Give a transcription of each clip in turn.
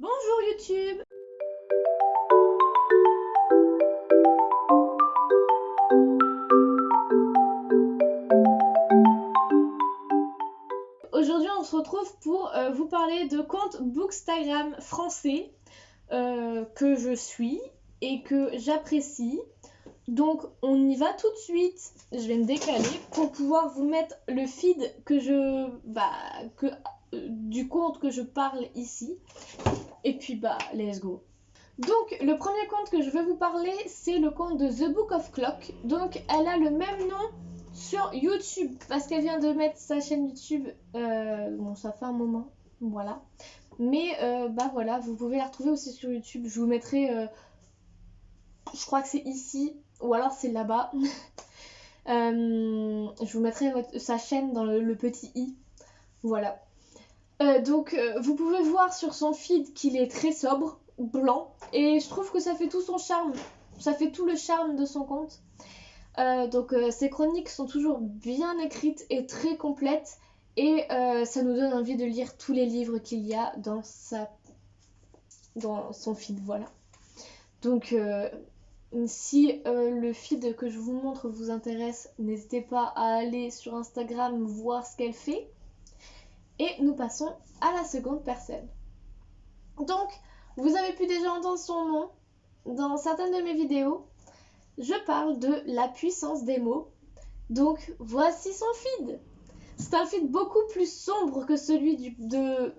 Bonjour YouTube! Aujourd'hui on se retrouve pour vous parler de comptes Bookstagram français que je suis et que j'apprécie. Donc on y va tout de suite. Je vais me décaler pour pouvoir vous mettre le feed du compte que je parle ici. Et puis let's go. Donc le premier compte que je vais vous parler, c'est le compte de The Book of Clock. Donc elle a le même nom sur YouTube parce qu'elle vient de mettre sa chaîne YouTube. Bon, ça fait un moment, voilà. Mais voilà, vous pouvez la retrouver aussi sur YouTube. Je vous mettrai, je crois que c'est ici ou alors c'est là-bas. Je vous mettrai sa chaîne dans le petit i. Voilà. Vous pouvez voir sur son feed qu'il est très sobre, blanc, et je trouve que ça fait tout son charme. Ça fait tout le charme de son compte. Ses chroniques sont toujours bien écrites et très complètes, et ça nous donne envie de lire tous les livres qu'il y a dans son feed, voilà. Donc si le feed que je vous montre vous intéresse, n'hésitez pas à aller sur Instagram voir ce qu'elle fait. Et nous passons à la seconde personne. Donc, vous avez pu déjà entendre son nom dans certaines de mes vidéos. Je parle de la puissance des mots. Donc, voici son feed. C'est un feed beaucoup plus sombre que celui de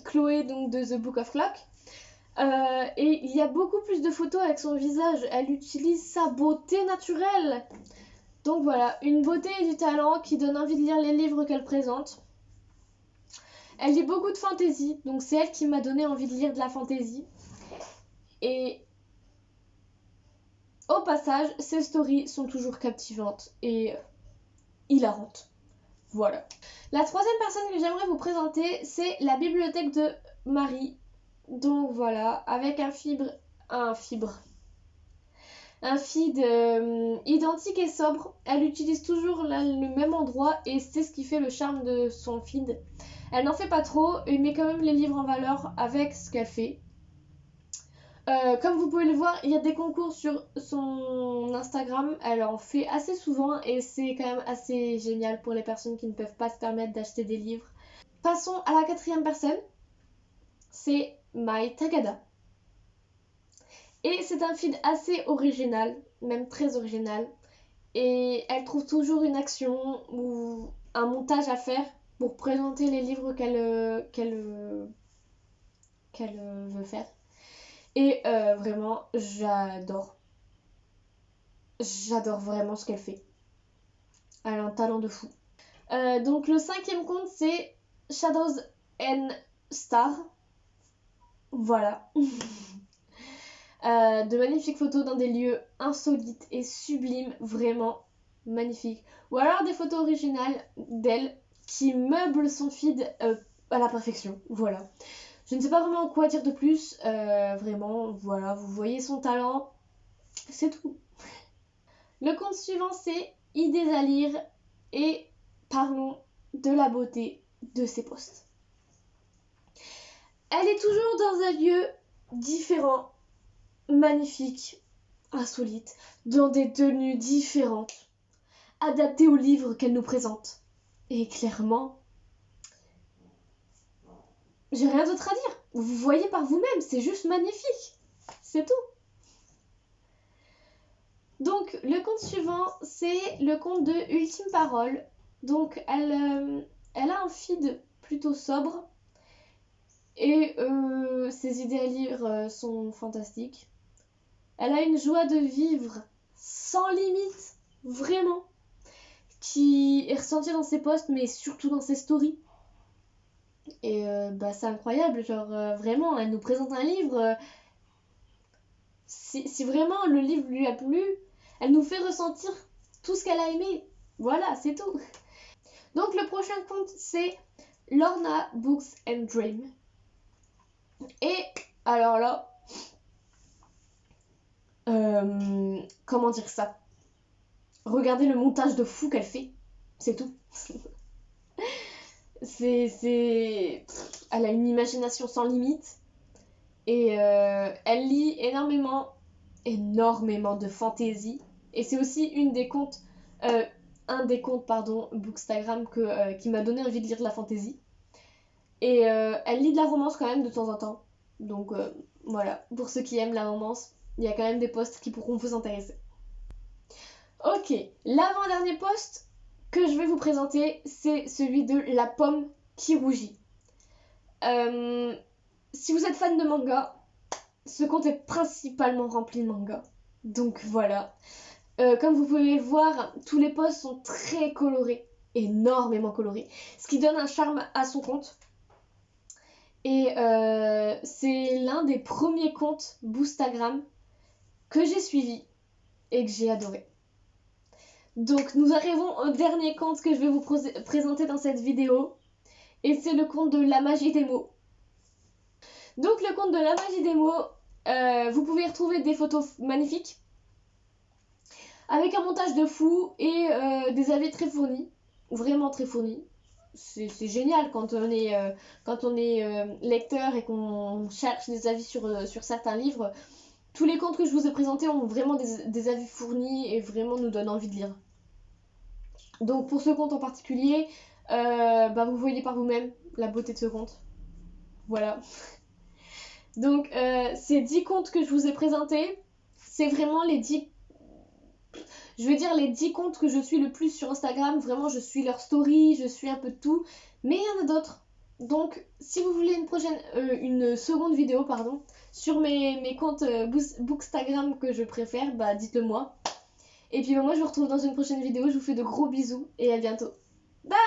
Chloé, donc de The Book of Clock. Et il y a beaucoup plus de photos avec son visage. Elle utilise sa beauté naturelle. Donc voilà, une beauté et du talent qui donne envie de lire les livres qu'elle présente. Elle lit beaucoup de fantasy, donc c'est elle qui m'a donné envie de lire de la fantasy. Et au passage, ses stories sont toujours captivantes et hilarantes. Voilà. La troisième personne que j'aimerais vous présenter, c'est la bibliothèque de Marie. Donc voilà, avec un feed identique et sobre. Elle utilise toujours le même endroit et c'est ce qui fait le charme de son feed. Elle n'en fait pas trop et met quand même les livres en valeur avec ce qu'elle fait. Comme vous pouvez le voir, il y a des concours sur son Instagram. Elle en fait assez souvent et c'est quand même assez génial pour les personnes qui ne peuvent pas se permettre d'acheter des livres. Passons à la quatrième personne. C'est Mai Tagada. Et c'est un feed assez original, même très original. Et elle trouve toujours une action ou un montage à faire pour présenter les livres qu'elle veut faire. Et vraiment, j'adore. J'adore vraiment ce qu'elle fait. Elle a un talent de fou. Donc le cinquième compte, c'est Shadows and Stars. Voilà. De magnifiques photos dans des lieux insolites et sublimes, vraiment magnifiques. Ou alors des photos originales d'elle qui meublent son feed à la perfection. Voilà. Je ne sais pas vraiment quoi dire de plus. Vraiment, voilà, vous voyez son talent. C'est tout. Le compte suivant, c'est Idées à lire. Et parlons de la beauté de ses posts. Elle est toujours dans un lieu différent, magnifique, insolite, dans des tenues différentes, adaptées au livre qu'elle nous présente. Et clairement, j'ai rien d'autre à dire. Vous voyez par vous-même, c'est juste magnifique. C'est tout. Donc, le compte suivant, c'est le compte de Ultime Parole. Donc, elle a un feed plutôt sobre. Et ses idées à lire sont fantastiques. Elle a une joie de vivre sans limite, vraiment, qui est ressentie dans ses posts, mais surtout dans ses stories. Et c'est incroyable, genre vraiment, elle nous présente un livre. Si vraiment le livre lui a plu, elle nous fait ressentir tout ce qu'elle a aimé. Voilà, c'est tout. Donc le prochain compte, c'est Lorna Books and Dream. Et alors là, comment dire ça? Regardez le montage de fou qu'elle fait, c'est tout. Elle a une imagination sans limite. Et elle lit énormément de fantaisie. Et c'est aussi un des comptes Bookstagram qui m'a donné envie de lire de la fantaisie. Et elle lit de la romance quand même de temps en temps. Donc voilà, pour ceux qui aiment la romance, il y a quand même des posts qui pourront vous intéresser. Ok, l'avant-dernier post que je vais vous présenter, c'est celui de La pomme qui rougit. Si vous êtes fan de manga, ce compte est principalement rempli de manga. Donc voilà. Comme vous pouvez le voir, tous les posts sont très colorés, énormément colorés, ce qui donne un charme à son compte. Et c'est l'un des premiers comptes Bookstagram que j'ai suivi et que j'ai adoré. Donc nous arrivons au dernier compte que je vais vous présenter dans cette vidéo. Et c'est le compte de La Magie des mots. Donc le compte de La Magie des mots, vous pouvez y retrouver des photos magnifiques. Avec un montage de fou et des avis très fournis. Vraiment très fournis. C'est génial quand on est lecteur et qu'on cherche des avis sur certains livres. Tous les comptes que je vous ai présentés ont vraiment des avis fournis et vraiment nous donnent envie de lire. Donc pour ce compte en particulier, vous voyez par vous-même la beauté de ce compte. Voilà. Donc ces 10 comptes que je vous ai présentés, c'est vraiment les 10 comptes que je suis le plus sur Instagram. Vraiment, je suis leur story, je suis un peu de tout. Mais il y en a d'autres. Donc, si vous voulez une seconde vidéo, sur mes comptes Bookstagram que je préfère, dites-le moi. Et puis moi, je vous retrouve dans une prochaine vidéo. Je vous fais de gros bisous et à bientôt. Bye!